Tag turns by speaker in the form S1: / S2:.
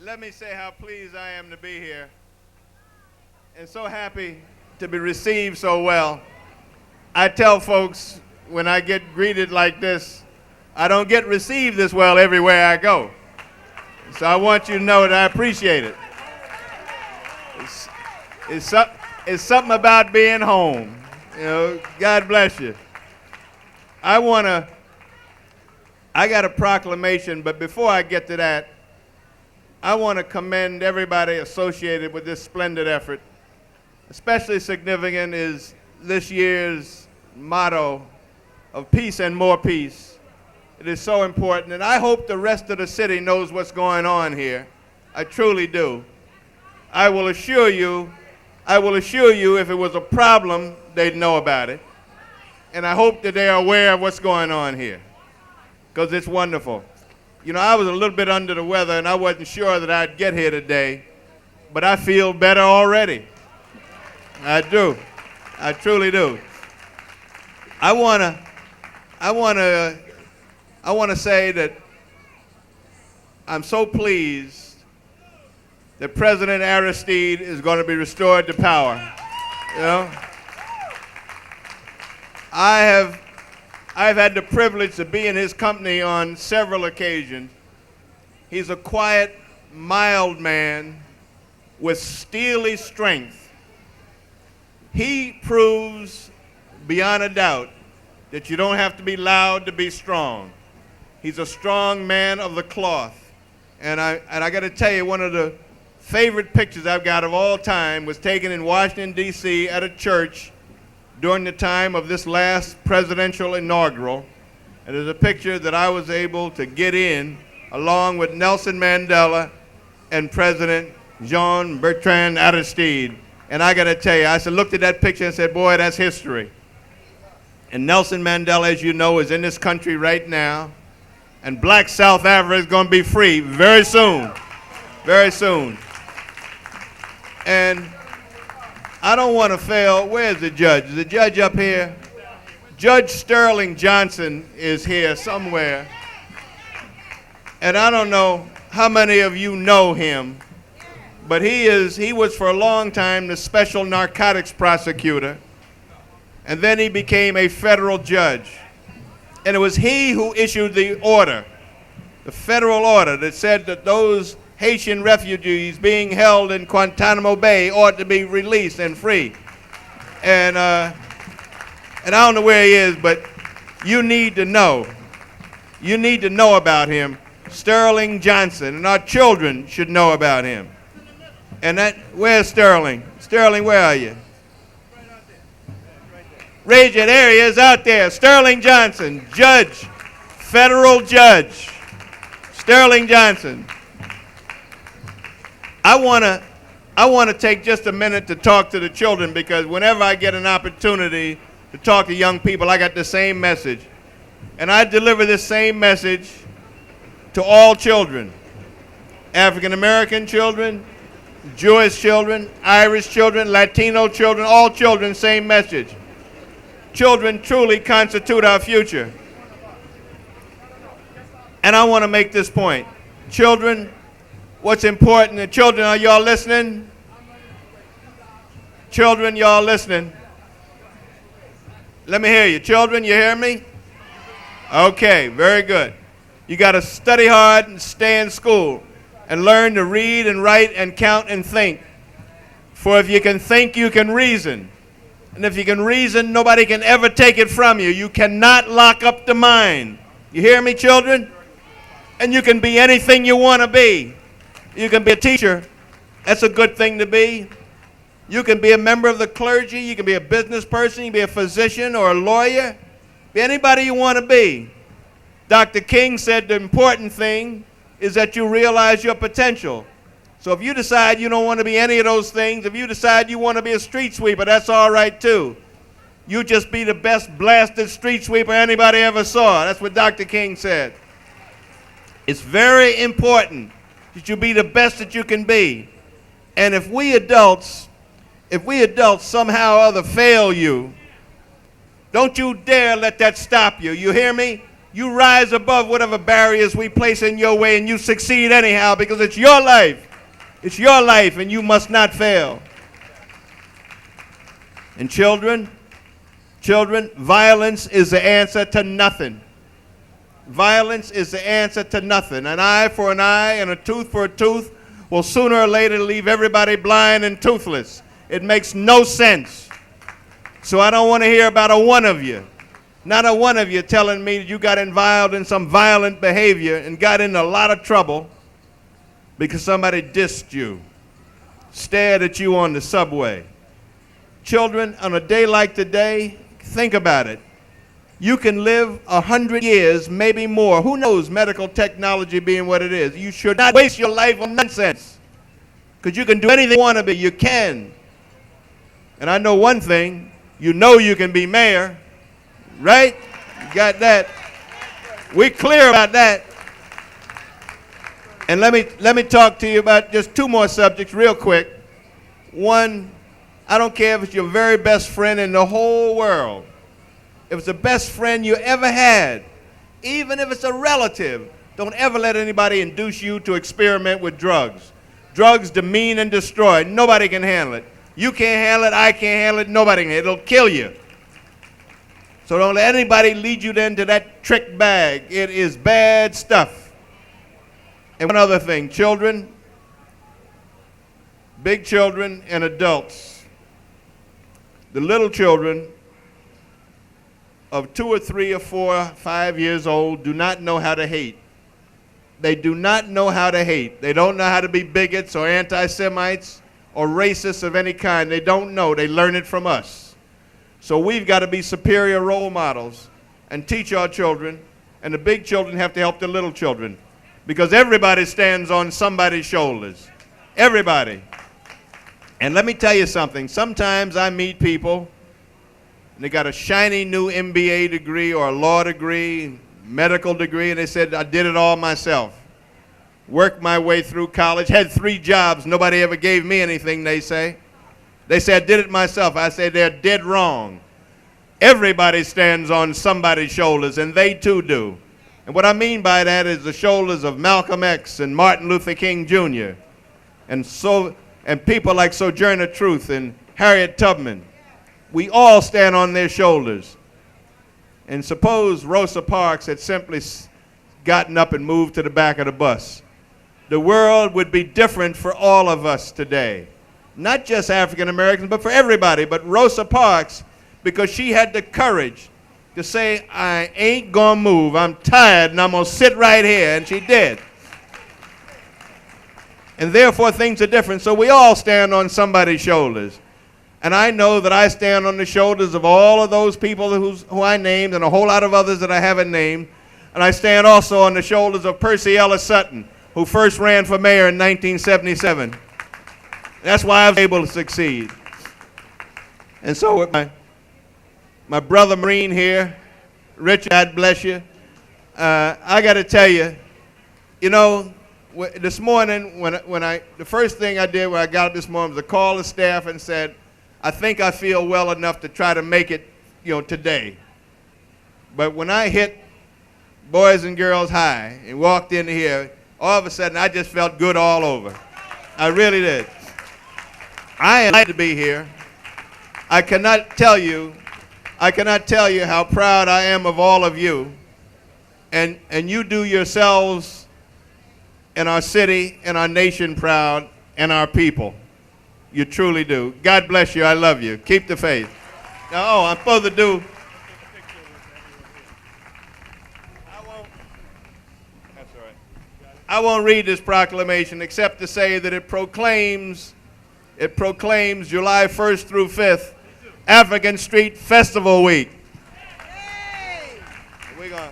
S1: let me say how pleased I am to be here and so happy to be received so well. I tell folks when I get greeted like this, I don't get received this well everywhere I go. So I want you to know that I appreciate it. It's something about being home. You know, God bless you. I got a proclamation, but before I get to that, I want to commend everybody associated with this splendid effort. Especially significant is this year's motto of peace and more peace. It is so important, and I hope the rest of the city knows what's going on here. I truly do. I will assure you if it was a problem, they'd know about it. And I hope that they are aware of what's going on here, because it's wonderful. You know, I was a little bit under the weather, and I wasn't sure that I'd get here today, but I feel better already. I do. I truly do. I want to say that I'm so pleased that President Aristide is going to be restored to power. You know, I've had the privilege to be in his company on several occasions. He's a quiet, mild man with steely strength. He proves beyond a doubt that you don't have to be loud to be strong. He's a strong man of the cloth. And I got to tell you, one of the favorite pictures I've got of all time was taken in Washington, D.C. at a church during the time of this last presidential inaugural. And there's a picture that I was able to get in along with Nelson Mandela and President Jean-Bertrand Aristide. And I got to tell you, I looked at that picture and said, boy, that's history. And Nelson Mandela, as you know, is in this country right now. And black South Africa is going to be free very soon. Very soon. And I don't want to fail. Where's the judge? Is the judge up here? Judge Sterling Johnson is here somewhere. And I don't know how many of you know him, but he was for a long time the special narcotics prosecutor, and then he became a federal judge. And it was he who issued the order, the federal order that said that those Haitian refugees being held in Guantanamo Bay ought to be released and free. And I don't know where he is, but you need to know. You need to know about him, Sterling Johnson, and our children should know about him. And where's Sterling? Sterling, where are you? Raise your, there he is out there. Sterling Johnson, judge, federal judge. Sterling Johnson. I want to take just a minute to talk to the children, because whenever I get an opportunity to talk to young people, I got the same message. And I deliver this same message to all children. African American children, Jewish children, Irish children, Latino children, all children, same message. Children truly constitute our future. And I want to make this point. Children, what's important, and children, are y'all listening? Children, y'all listening? Let me hear you. Children, you hear me? Okay, very good. You got to study hard and stay in school and learn to read and write and count and think. For if you can think, you can reason. And if you can reason, nobody can ever take it from you. You cannot lock up the mind. You hear me, children? And you can be anything you want to be. You can be a teacher. That's a good thing to be. You can be a member of the clergy. You can be a business person. You can be a physician or a lawyer. Be anybody you want to be. Dr. King said the important thing is that you realize your potential. So if you decide you don't want to be any of those things, if you decide you want to be a street sweeper, that's all right too. You just be the best blasted street sweeper anybody ever saw. That's what Dr. King said. It's very important that you be the best that you can be. And if we adults somehow or other fail you, don't you dare let that stop you. You hear me? You rise above whatever barriers we place in your way, and you succeed anyhow because it's your life. It's your life, and you must not fail. And children, violence is the answer to nothing. Violence is the answer to nothing. An eye for an eye and a tooth for a tooth will sooner or later leave everybody blind and toothless. It makes no sense. So I don't want to hear about a one of you. Not a one of you telling me that you got involved in some violent behavior and got in a lot of trouble because somebody dissed you, stared at you on the subway. Children, on a day like today, think about it. You can live 100 years, maybe more. Who knows, medical technology being what it is. You should not waste your life on nonsense. Because you can do anything you want to be. You can. And I know one thing. You know you can be mayor. Right? You got that. We're clear about that. And let me talk to you about just two more subjects real quick. One, I don't care if it's your very best friend in the whole world. If it's the best friend you ever had, even if it's a relative, don't ever let anybody induce you to experiment with drugs. Drugs demean and destroy. Nobody can handle it. You can't handle it, I can't handle it, nobody can. It'll kill you. So don't let anybody lead you then to that trick bag. It is bad stuff. And one other thing, children, big children and adults. The little children of 2 or 3 or 4 or 5 years old do not know how to hate. They do not know how to hate. They don't know how to be bigots or anti-Semites or racists of any kind. They don't know. They learn it from us. So we've got to be superior role models and teach our children, and the big children have to help the little children because everybody stands on somebody's shoulders. Everybody. And let me tell you something. Sometimes I meet people, and they got a shiny new MBA degree or a law degree, medical degree, and they said, I did it all myself. Worked my way through college, had 3 jobs, nobody ever gave me anything, they say. They say, I did it myself. I say, they're dead wrong. Everybody stands on somebody's shoulders, and they too do. And what I mean by that is the shoulders of Malcolm X and Martin Luther King Jr. and people like Sojourner Truth and Harriet Tubman. We all stand on their shoulders. And suppose Rosa Parks had simply gotten up and moved to the back of the bus. The world would be different for all of us today. Not just African Americans, but for everybody. But Rosa Parks, because she had the courage to say, I ain't gonna move. I'm tired and I'm gonna sit right here. And she did. And therefore things are different. So we all stand on somebody's shoulders. And I know that I stand on the shoulders of all of those people who I named and a whole lot of others that I haven't named. And I stand also on the shoulders of Percy Ellis Sutton, who first ran for mayor in 1977. That's why I was able to succeed. And so with my brother Marine here, Richard, God bless you, I got to tell you, you know, this morning, the first thing I did when I got up this morning was to call the staff and said, I think I feel well enough to try to make it, today. But when I hit Boys and Girls High and walked in here, all of a sudden I just felt good all over. I really did. I am glad to be here. I cannot tell you how proud I am of all of you. And you do yourselves and our city and our nation proud and our people. You truly do. God bless you. I love you. Keep the faith. Now, I'm supposed to do. I won't read this proclamation except to say that it proclaims July 1st through 5th, African Street Festival Week. We're gonna,